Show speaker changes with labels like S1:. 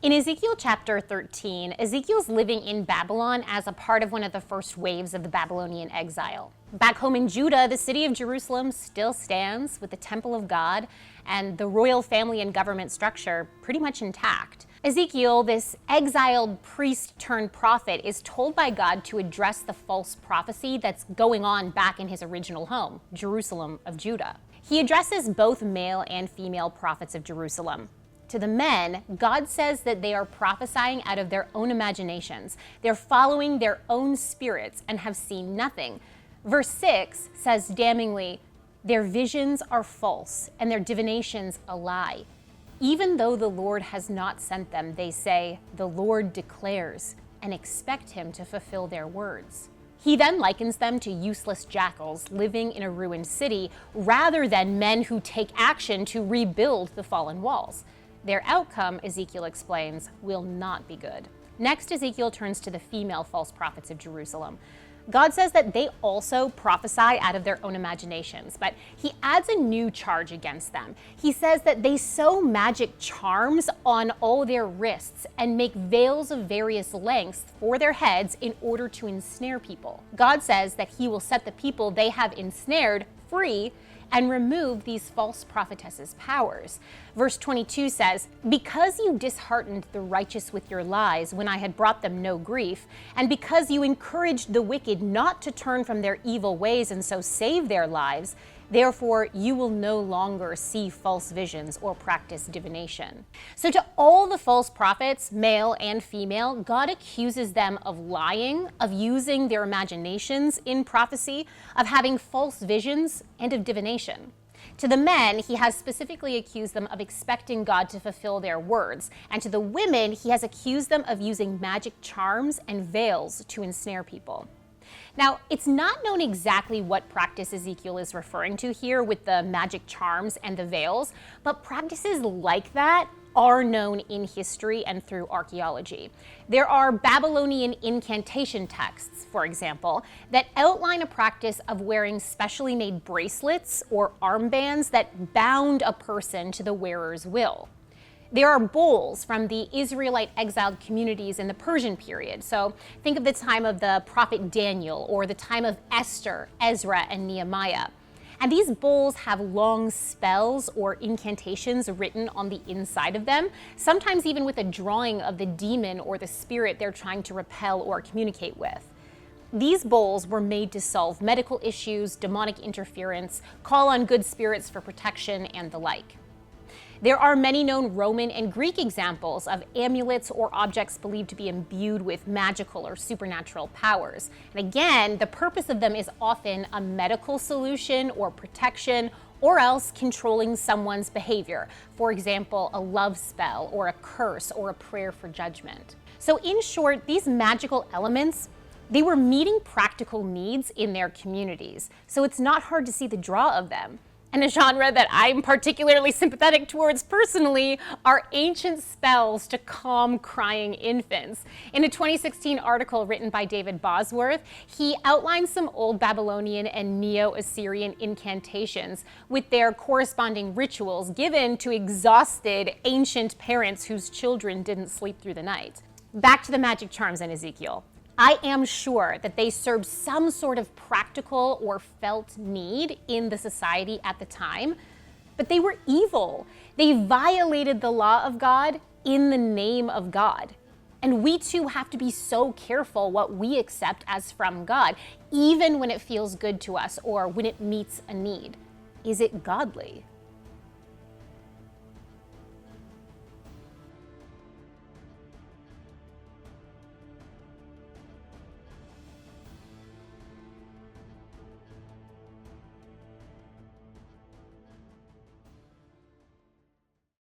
S1: In Ezekiel chapter 13, Ezekiel's living in Babylon as a part of one of the first waves of the Babylonian exile. Back home in Judah, the city of Jerusalem still stands with the temple of God and the royal family and government structure pretty much intact. Ezekiel, this exiled priest turned prophet, is told by God to address the false prophecy that's going on back in his original home, Jerusalem of Judah. He addresses both male and female prophets of Jerusalem. To the men, God says that they are prophesying out of their own imaginations. They're following their own spirits and have seen nothing. Verse 6 says damningly, "Their visions are false and their divinations a lie. Even though the Lord has not sent them, they say, the Lord declares, and expect him to fulfill their words." He then likens them to useless jackals living in a ruined city rather than men who take action to rebuild the fallen walls. Their outcome, Ezekiel explains, will not be good. Next, Ezekiel turns to the female false prophets of Jerusalem. God says that they also prophesy out of their own imaginations, but he adds a new charge against them. He says that they sew magic charms on all their wrists and make veils of various lengths for their heads in order to ensnare people. God says that he will set the people they have ensnared free and remove these false prophetesses' powers. Verse 22 says, "Because you disheartened the righteous with your lies when I had brought them no grief, and because you encouraged the wicked not to turn from their evil ways and so save their lives, therefore you will no longer see false visions or practice divination." So to all the false prophets, male and female, God accuses them of lying, of using their imaginations in prophecy, of having false visions, and of divination. To the men, he has specifically accused them of expecting God to fulfill their words. And to the women, he has accused them of using magic charms and veils to ensnare people. Now, it's not known exactly what practice Ezekiel is referring to here with the magic charms and the veils, but practices like that are known in history and through archaeology. There are Babylonian incantation texts, for example, that outline a practice of wearing specially made bracelets or armbands that bound a person to the wearer's will. There are bowls from the Israelite exiled communities in the Persian period. So think of the time of the prophet Daniel or the time of Esther, Ezra, and Nehemiah. And these bowls have long spells or incantations written on the inside of them, sometimes even with a drawing of the demon or the spirit they're trying to repel or communicate with. These bowls were made to solve medical issues, demonic interference, call on good spirits for protection, and the like. There are many known Roman and Greek examples of amulets or objects believed to be imbued with magical or supernatural powers. And again, the purpose of them is often a medical solution or protection, or else controlling someone's behavior. For example, a love spell or a curse or a prayer for judgment. So in short, these magical elements, they were meeting practical needs in their communities. So it's not hard to see the draw of them. And a genre that I'm particularly sympathetic towards personally are ancient spells to calm crying infants. In a 2016 article written by David Bosworth, he outlines some old Babylonian and Neo-Assyrian incantations with their corresponding rituals given to exhausted ancient parents whose children didn't sleep through the night. Back to the magic charms in Ezekiel. I am sure that they served some sort of practical or felt need in the society at the time, but they were evil. They violated the law of God in the name of God. And we too have to be so careful what we accept as from God, even when it feels good to us or when it meets a need. Is it godly?